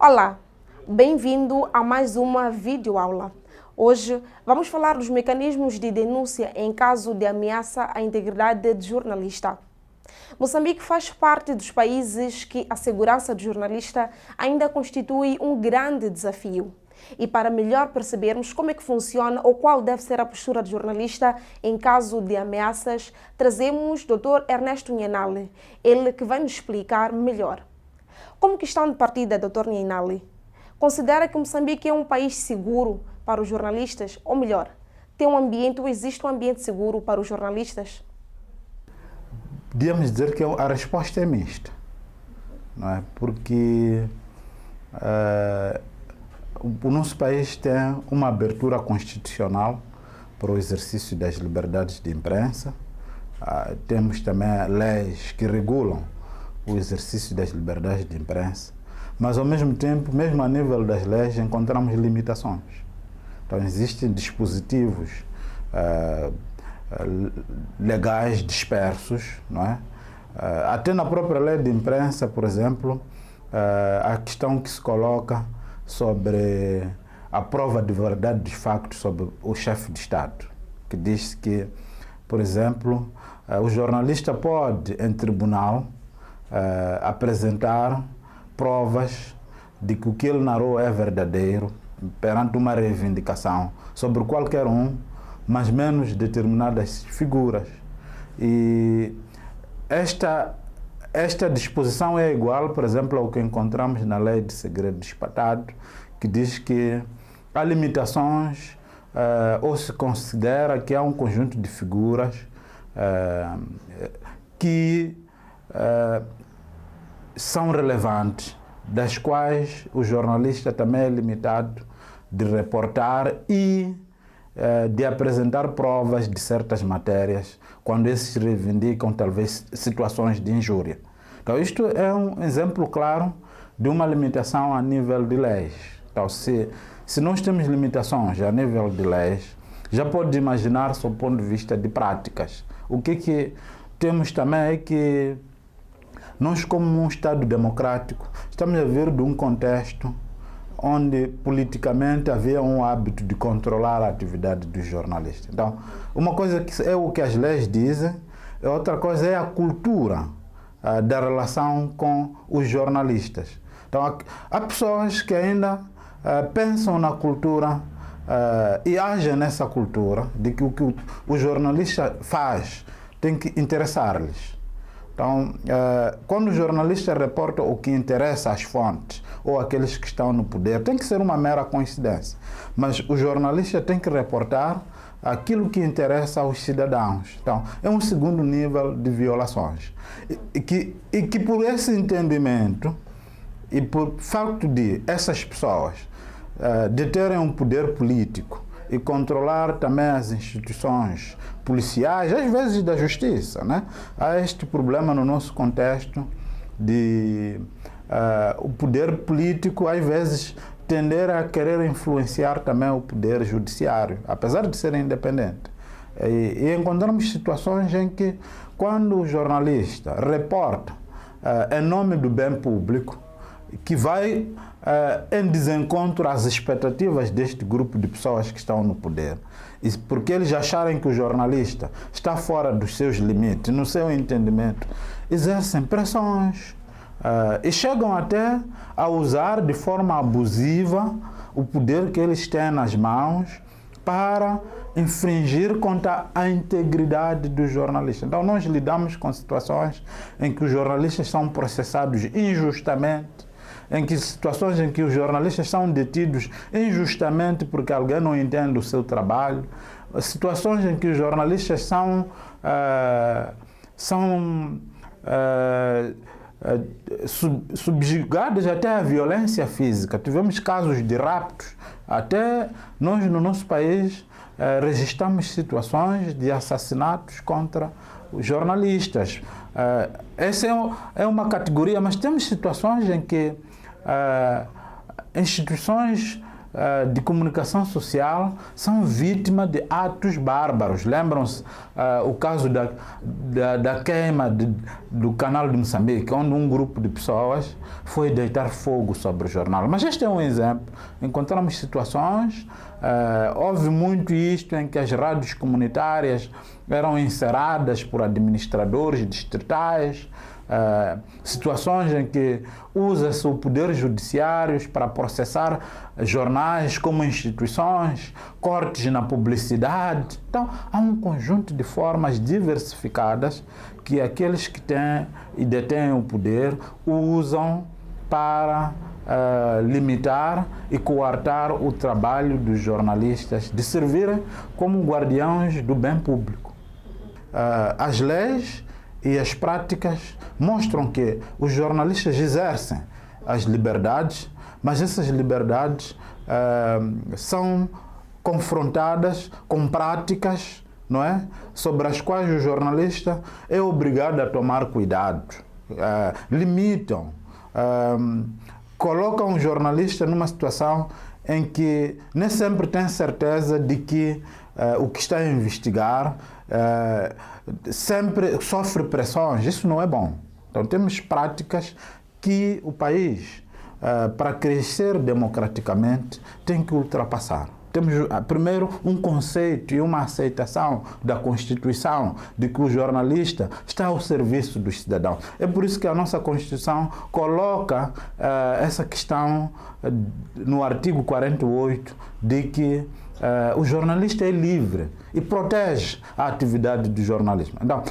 Olá, bem-vindo a mais uma videoaula. Hoje vamos falar dos mecanismos de denúncia em caso de ameaça à integridade de jornalista. Moçambique faz parte dos países que a segurança do jornalista ainda constitui um grande desafio. E para melhor percebermos como é que funciona ou qual deve ser a postura do jornalista em caso de ameaças, trazemos o Dr. Ernesto Nhenale, ele que vai nos explicar melhor. Como questão de partida, Dr. Nhenale, considera que Moçambique é um país seguro para os jornalistas? Ou melhor, tem um ambiente ou existe um ambiente seguro para os jornalistas? Podíamos dizer que a resposta é mista, não é? Porque o nosso país tem uma abertura constitucional para o exercício das liberdades de imprensa. Temos também leis que regulam o exercício das liberdades de imprensa, mas ao mesmo tempo, mesmo a nível das leis, encontramos limitações. Então existem dispositivos legais dispersos, não é? Até na própria lei de imprensa, por exemplo, a questão que se coloca sobre a prova de verdade dos factos sobre o chefe de Estado, que diz que, por exemplo, o jornalista pode, em tribunal, apresentar provas de que o que ele narrou é verdadeiro perante uma reivindicação sobre qualquer um, mas menos determinadas figuras. E esta disposição é igual, por exemplo, ao que encontramos na Lei de Segredo Espatado, que diz que há limitações ou se considera que há um conjunto de figuras que são relevantes, das quais o jornalista também é limitado de reportar e de apresentar provas de certas matérias, quando esses reivindicam talvez situações de injúria. Então isto é um exemplo claro de uma limitação a nível de leis. Então se nós temos limitações a nível de leis, já pode imaginar sob o ponto de vista de práticas. O que temos também é que nós, como um Estado democrático, estamos a vir de um contexto onde politicamente havia um hábito de controlar a atividade dos jornalistas. Então, uma coisa que é o que as leis dizem, outra coisa é a cultura da relação com os jornalistas. Então, há pessoas que ainda pensam na cultura e agem nessa cultura de que o que o jornalista faz tem que interessar-lhes. Então, quando o jornalista reporta o que interessa às fontes ou àqueles que estão no poder, tem que ser uma mera coincidência. Mas o jornalista tem que reportar aquilo que interessa aos cidadãos. Então, é um segundo nível de violações. E que por esse entendimento e por facto de essas pessoas deterem um poder político e controlar também as instituições policiais, às vezes da justiça, né? Há este problema no nosso contexto de o poder político, às vezes, tender a querer influenciar também o poder judiciário, apesar de ser independente. E encontramos situações em que, quando o jornalista reporta em nome do bem público, que vai em desencontro às expectativas deste grupo de pessoas que estão no poder, e porque eles acharem que o jornalista está fora dos seus limites, no seu entendimento, exercem pressões e chegam até a usar de forma abusiva o poder que eles têm nas mãos para infringir contra a integridade do jornalista. Então nós lidamos com situações em que os jornalistas são processados injustamente, situações em que os jornalistas são detidos injustamente porque alguém não entende o seu trabalho, situações em que os jornalistas são subjugados até à violência física. Tivemos casos de raptos, até nós no nosso país registramos situações de assassinatos contra os jornalistas. Essa é uma categoria, mas temos situações em que instituições de comunicação social são vítimas de atos bárbaros. Lembram-se o caso da queima do canal de Moçambique, onde um grupo de pessoas foi deitar fogo sobre o jornal. Mas este é um exemplo. Encontramos situações, houve muito isto em que as rádios comunitárias eram enceradas por administradores distritais, situações em que usa-se o poder judiciário para processar jornais como instituições, cortes na publicidade. Então, há um conjunto de formas diversificadas que aqueles que têm e detêm o poder usam para limitar e coartar o trabalho dos jornalistas de servirem como guardiões do bem público. As leis e as práticas mostram que os jornalistas exercem as liberdades, mas essas liberdades são confrontadas com práticas, não é? Sobre as quais o jornalista é obrigado a tomar cuidado. Limitam, colocam o jornalista numa situação em que nem sempre tem certeza de que o que está a investigar sempre sofre pressões. Isso não é bom. Então temos práticas que o país, para crescer democraticamente, tem que ultrapassar. Temos, primeiro, um conceito e uma aceitação da Constituição de que o jornalista está ao serviço dos cidadãos. É por isso que a nossa Constituição coloca essa questão no artigo 48 de que o jornalista é livre e protege a atividade do jornalismo. Então,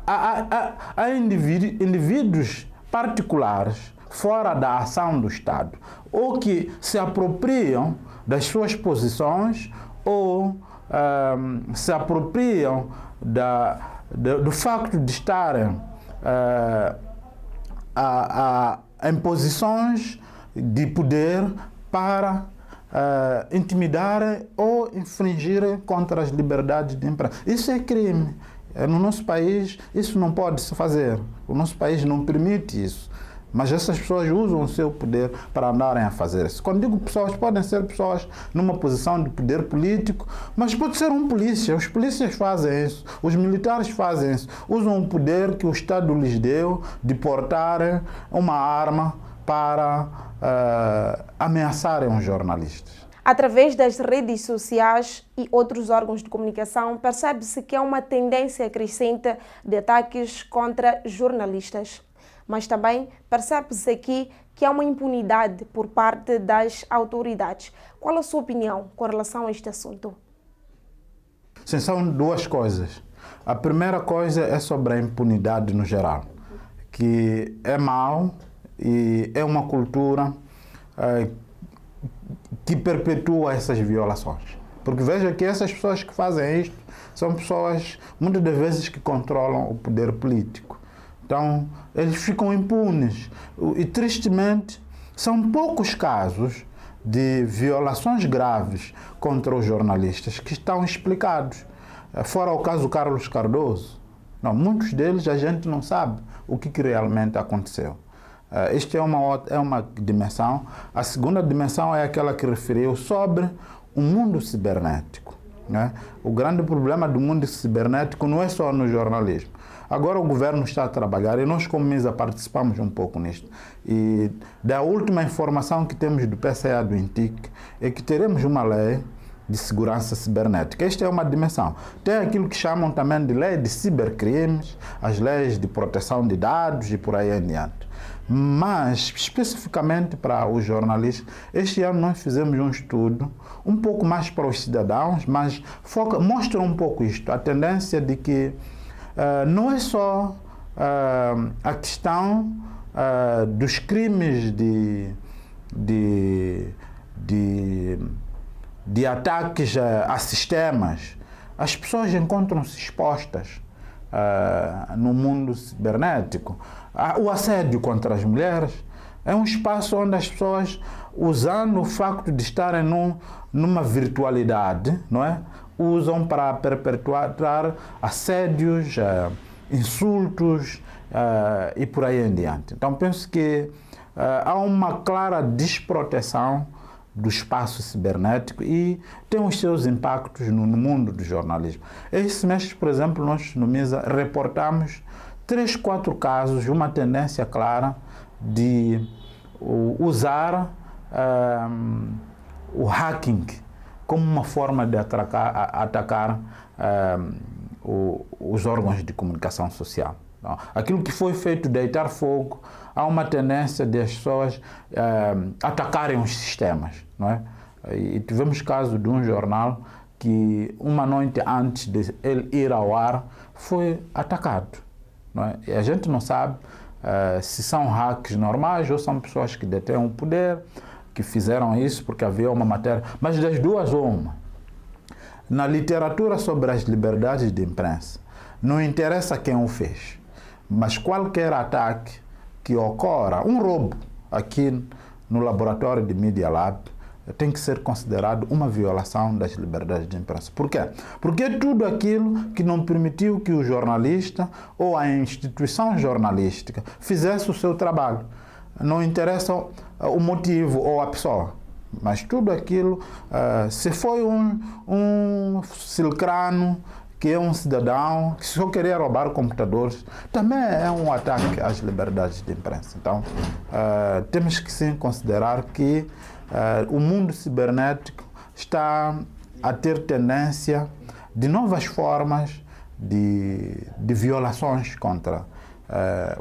há indivíduos particulares fora da ação do Estado ou que se apropriam das suas posições ou se apropriam do facto de estarem em posições de poder para intimidar ou infringir contra as liberdades de imprensa. Isso é crime. No nosso país, isso não pode se fazer. O nosso país não permite isso. Mas essas pessoas usam o seu poder para andarem a fazer isso. Quando digo pessoas, podem ser pessoas numa posição de poder político, mas pode ser um polícia. Os polícias fazem isso, os militares fazem isso. Usam o poder que o Estado lhes deu de portarem uma arma para ameaçarem os jornalistas. Através das redes sociais e outros órgãos de comunicação, percebe-se que há uma tendência crescente de ataques contra jornalistas. Mas também percebe-se aqui que há uma impunidade por parte das autoridades. Qual a sua opinião com relação a este assunto? Sim, são duas coisas. A primeira coisa é sobre a impunidade no geral, que é mau e é uma cultura que perpetua essas violações. Porque veja que essas pessoas que fazem isto são pessoas, muitas das vezes, que controlam o poder político. Então, eles ficam impunes. E, tristemente, são poucos casos de violações graves contra os jornalistas que estão explicados. Fora o caso do Carlos Cardoso. Não, muitos deles a gente não sabe o que realmente aconteceu. Esta é uma dimensão. A segunda dimensão é aquela que referiu sobre o mundo cibernético. Né? O grande problema do mundo cibernético não é só no jornalismo. Agora o governo está a trabalhar e nós, como mesa, participamos um pouco nisto. E da última informação que temos do PCA do INTIC é que teremos uma lei de segurança cibernética. Esta é uma dimensão. Tem aquilo que chamam também de lei de cibercrimes, as leis de proteção de dados e por aí em diante. Mas, especificamente para os jornalistas, este ano nós fizemos um estudo um pouco mais para os cidadãos, mas mostra um pouco isto, a tendência de que não é só a questão dos crimes de ataques a sistemas. As pessoas encontram-se expostas no mundo cibernético. O assédio contra as mulheres é um espaço onde as pessoas, usando o facto de estarem numa virtualidade, não é? Usam para perpetrar assédios, insultos e por aí em diante. Então penso que há uma clara desproteção do espaço cibernético e tem os seus impactos no mundo do jornalismo. Este semestre, por exemplo, nós no MISA reportamos 3, 4 casos, uma tendência clara de usar o hacking como uma forma de atacar os órgãos de comunicação social. Aquilo que foi feito, deitar fogo, há uma tendência de as pessoas atacarem os sistemas. Não é? E tivemos caso de um jornal que uma noite antes de ele ir ao ar foi atacado. Não é? E a gente não sabe se são hacks normais ou são pessoas que detêm o poder, que fizeram isso porque havia uma matéria, mas das duas uma. Na literatura sobre as liberdades de imprensa, não interessa quem o fez, mas qualquer ataque que ocorra, um roubo aqui no laboratório de Media Lab, tem que ser considerado uma violação das liberdades de imprensa. Por quê? Porque é tudo aquilo que não permitiu que o jornalista ou a instituição jornalística fizesse o seu trabalho. Não interessa o motivo ou a pessoa, mas tudo aquilo, se foi um silcrano, que é um cidadão que só queria roubar computadores, também é um ataque às liberdades de imprensa. Então, temos que sim considerar que o mundo cibernético está a ter tendência de novas formas de violações contra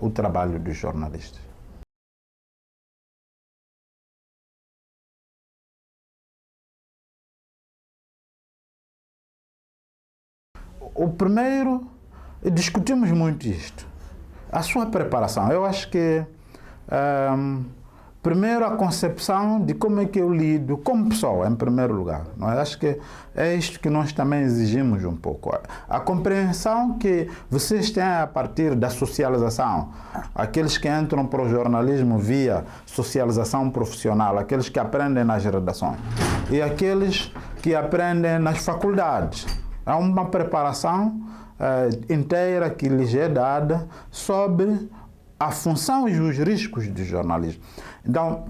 o trabalho dos jornalistas. O primeiro, discutimos muito isto, a sua preparação. Eu acho que, primeiro, a concepção de como é que eu lido como pessoa, em primeiro lugar. Não é? Acho que é isto que nós também exigimos um pouco. A compreensão que vocês têm a partir da socialização, aqueles que entram para o jornalismo via socialização profissional, aqueles que aprendem nas redações e aqueles que aprendem nas faculdades. Há uma preparação inteira que lhes é dada sobre a função e os riscos do jornalismo. Então,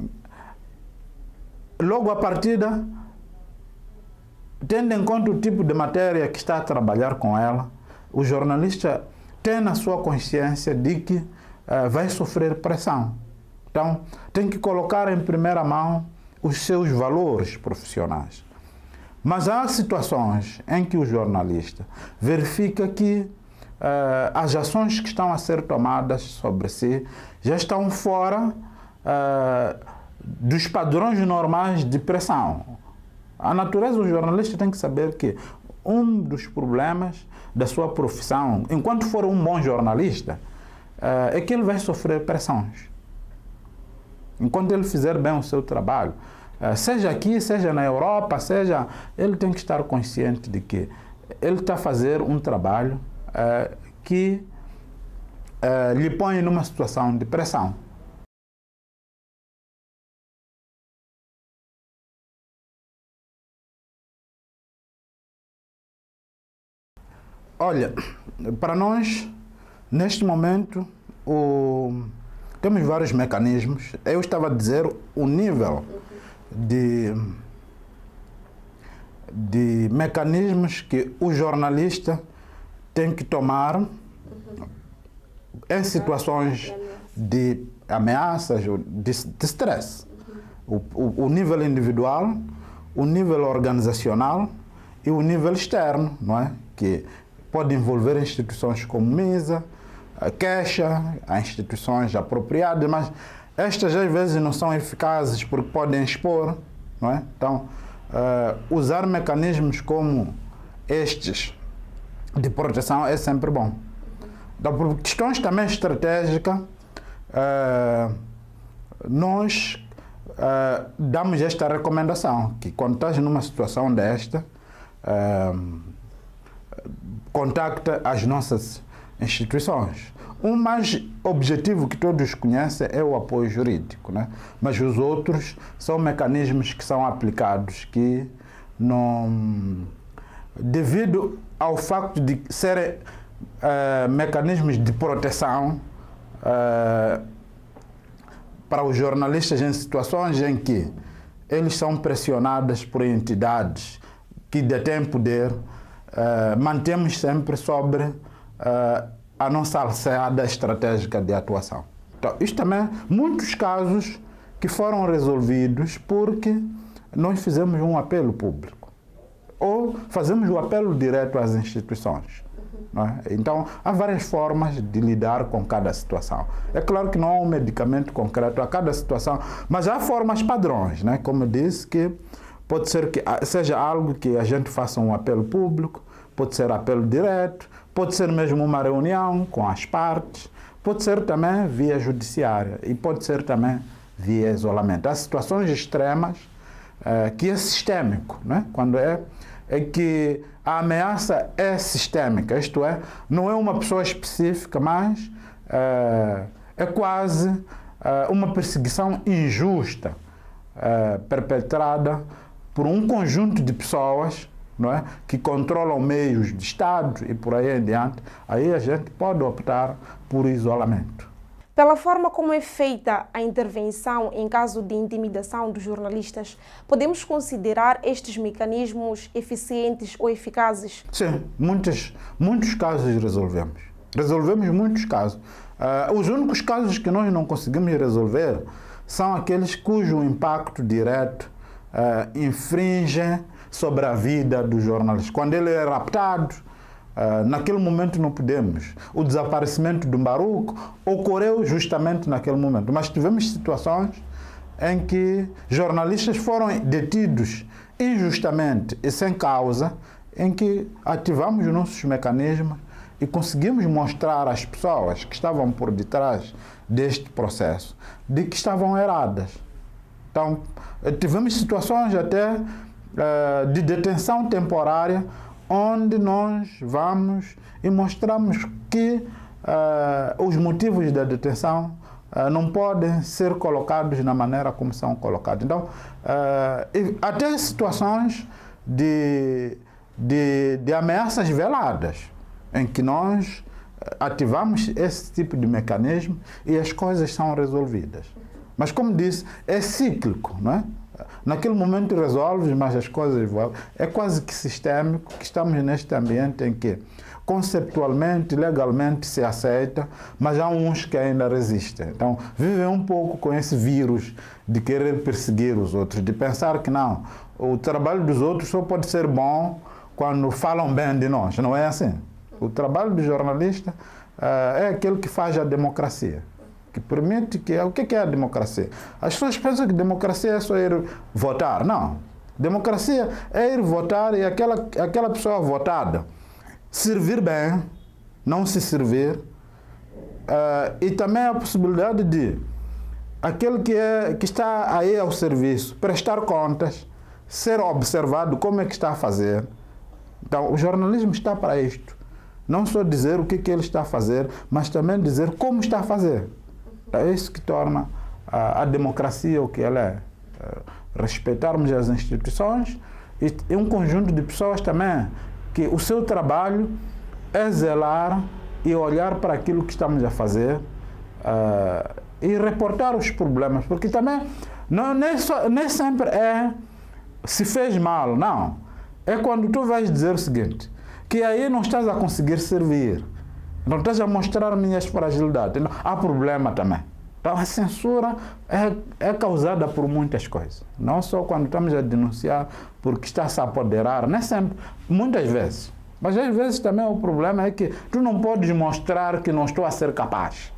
logo à partida, tendo em conta o tipo de matéria que está a trabalhar com ela, o jornalista tem na sua consciência de que vai sofrer pressão. Então, tem que colocar em primeira mão os seus valores profissionais. Mas há situações em que o jornalista verifica que as ações que estão a ser tomadas sobre si já estão fora dos padrões normais de pressão. A natureza do jornalista tem que saber que um dos problemas da sua profissão, enquanto for um bom jornalista, é que ele vai sofrer pressões. Enquanto ele fizer bem o seu trabalho, seja aqui, seja na Europa, ele tem que estar consciente de que ele está a fazer um trabalho que lhe põe numa situação de pressão. Olha, para nós, neste momento, temos vários mecanismos. Eu estava a dizer o nível de mecanismos que o jornalista tem que tomar em situações de ameaças ou de stress. O nível individual, o nível organizacional e o nível externo, não é? Que pode envolver instituições como MISA, a Queixa, as instituições apropriadas, mas estas às vezes não são eficazes porque podem expor, não é? Então, usar mecanismos como estes de proteção é sempre bom. Então, por questões também estratégicas, nós damos esta recomendação, que quando estás numa situação desta, contacta as nossas instituições. O mais objetivo que todos conhecem é o apoio jurídico, né? Mas os outros são mecanismos que são aplicados que não... Devido ao facto de serem mecanismos de proteção para os jornalistas em situações em que eles são pressionados por entidades que detêm poder, mantemos sempre sobre a nossa alçada estratégica de atuação. Então, isto também, muitos casos que foram resolvidos porque nós fizemos um apelo público ou fazemos o apelo direto às instituições. Não é? Então, há várias formas de lidar com cada situação. É claro que não há um medicamento concreto a cada situação, mas há formas padrões, né? Como eu disse, que pode ser que seja algo que a gente faça um apelo público, pode ser apelo direto, pode ser mesmo uma reunião com as partes, pode ser também via judiciária e pode ser também via isolamento. Há situações extremas que é sistêmico, né? Quando é que a ameaça é sistêmica, isto é, não é uma pessoa específica, mas é quase uma perseguição injusta perpetrada por um conjunto de pessoas, não é, que controlam meios de Estado e por aí em diante. Aí a gente pode optar por isolamento. Pela forma como é feita a intervenção em caso de intimidação dos jornalistas, podemos considerar estes mecanismos eficientes ou eficazes? Sim, muitos casos resolvemos. Resolvemos muitos casos. Os únicos casos que nós não conseguimos resolver são aqueles cujo impacto direto infringe sobre a vida do jornalista. Quando ele é raptado, naquele momento não podemos. O desaparecimento do Mbaruco ocorreu justamente naquele momento. Mas tivemos situações em que jornalistas foram detidos injustamente e sem causa, em que ativamos os nossos mecanismos e conseguimos mostrar às pessoas que estavam por detrás deste processo de que estavam erradas. Então, tivemos situações até de detenção temporária, onde nós vamos e mostramos que os motivos da detenção não podem ser colocados na maneira como são colocados. Então, até situações de ameaças veladas, em que nós ativamos esse tipo de mecanismo e as coisas são resolvidas. Mas, como disse, é cíclico, não é? Naquele momento resolve, mas as coisas voltam. É quase que sistêmico que estamos neste ambiente em que conceptualmente, legalmente se aceita, mas há uns que ainda resistem. Então, vivem um pouco com esse vírus de querer perseguir os outros, de pensar que não, o trabalho dos outros só pode ser bom quando falam bem de nós. Não é assim. O trabalho do jornalista é aquele que faz a democracia, que permite que... O que é a democracia? As pessoas pensam que democracia é só ir votar. Não. Democracia é ir votar e aquela pessoa votada servir bem, não se servir, e também a possibilidade de aquele que está aí ao serviço prestar contas, ser observado como é que está a fazer. Então, o jornalismo está para isto. Não só dizer o que ele está a fazer, mas também dizer como está a fazer. É isso que torna a democracia o que ela é. Respeitarmos as instituições e um conjunto de pessoas também que o seu trabalho é zelar e olhar para aquilo que estamos a fazer e reportar os problemas, porque também nem sempre é se fez mal, não. É quando tu vais dizer o seguinte, que aí não estás a conseguir servir, não estás a mostrar minhas fragilidades, não, há problema também. Então a censura é causada por muitas coisas, não só quando estamos a denunciar porque está-se a apoderar, nem sempre, muitas vezes. Mas às vezes também o problema é que tu não podes mostrar que não estou a ser capaz.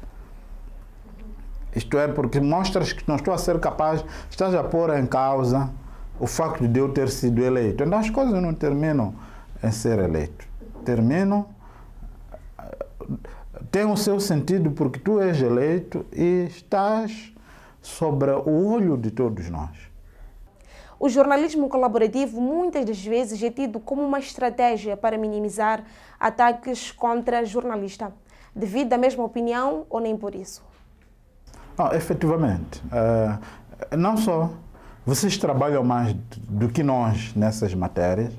Isto é, porque mostras que não estou a ser capaz, estás a pôr em causa o facto de eu ter sido eleito. Então as coisas não terminam em ser eleito. Terminam, tem o seu sentido porque tu és eleito e estás sobre o olho de todos nós. O jornalismo colaborativo muitas das vezes é tido como uma estratégia para minimizar ataques contra jornalista. Devido à mesma opinião ou nem por isso? Efetivamente. Não só. Vocês trabalham mais do que nós nessas matérias.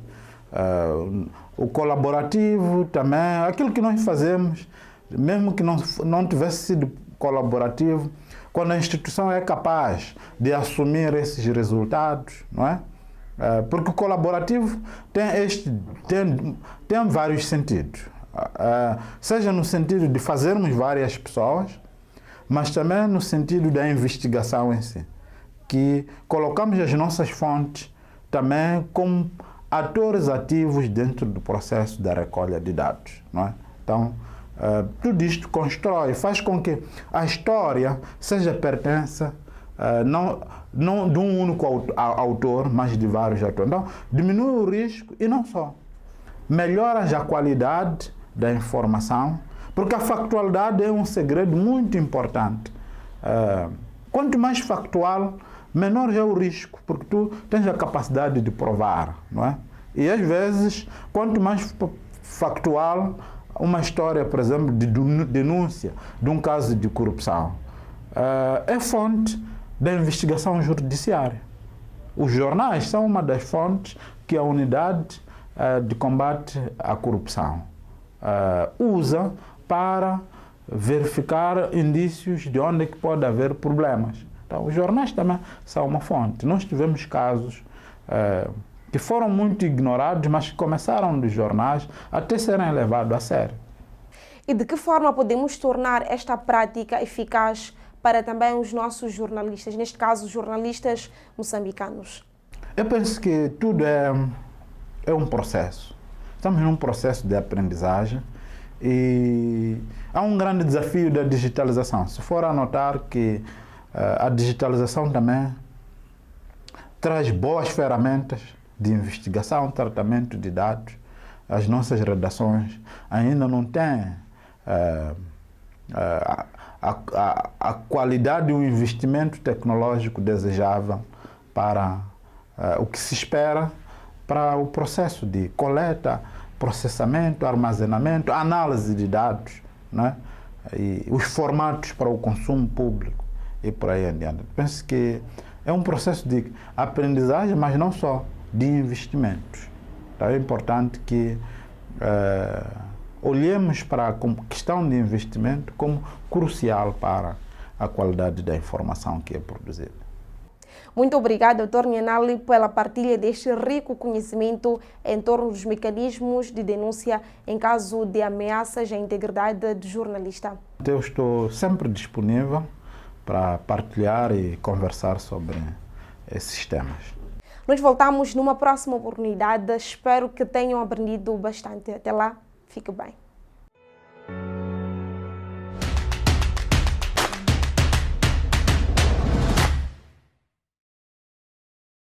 O colaborativo também, aquilo que nós fazemos, mesmo que não tivesse sido colaborativo, quando a instituição é capaz de assumir esses resultados, não é? Porque o colaborativo tem vários sentidos. Seja no sentido de fazermos várias pessoas, mas também no sentido da investigação em si, que colocamos as nossas fontes também como atores ativos dentro do processo da recolha de dados, não é? Então, tudo isto constrói, faz com que a história seja pertença não de um único autor, mas de vários autores. Então, diminui o risco e não só. Melhora a qualidade da informação, porque a factualidade é um segredo muito importante. Quanto mais factual, menor é o risco, porque tu tens a capacidade de provar, não é? E às vezes, quanto mais factual, uma história, por exemplo, de denúncia de um caso de corrupção, é fonte da investigação judiciária. Os jornais são uma das fontes que a unidade de combate à corrupção usa para verificar indícios de onde é que pode haver problemas. Então, os jornais também são uma fonte. Nós tivemos casos que foram muito ignorados, mas que começaram dos jornais até serem levados a sério. E de que forma podemos tornar esta prática eficaz para também os nossos jornalistas, neste caso, os jornalistas moçambicanos? Eu penso que tudo é um processo. Estamos num processo de aprendizagem e há um grande desafio da digitalização. Se for a notar que a digitalização também traz boas ferramentas de investigação, tratamento de dados. As nossas redações ainda não têm a qualidade e o investimento tecnológico desejável para o que se espera para o processo de coleta, processamento, armazenamento, análise de dados, né? E os formatos para o consumo público e por aí adiante. Penso que é um processo de aprendizagem, mas não só, de investimentos. Então é importante que olhemos para a questão de investimento como crucial para a qualidade da informação que é produzida. Muito obrigada, Dr. Nhanali, pela partilha deste rico conhecimento em torno dos mecanismos de denúncia em caso de ameaças à integridade do jornalista. Eu estou sempre disponível para partilhar e conversar sobre esses temas. Nós voltamos numa próxima oportunidade. Espero que tenham aprendido bastante. Até lá, fique bem.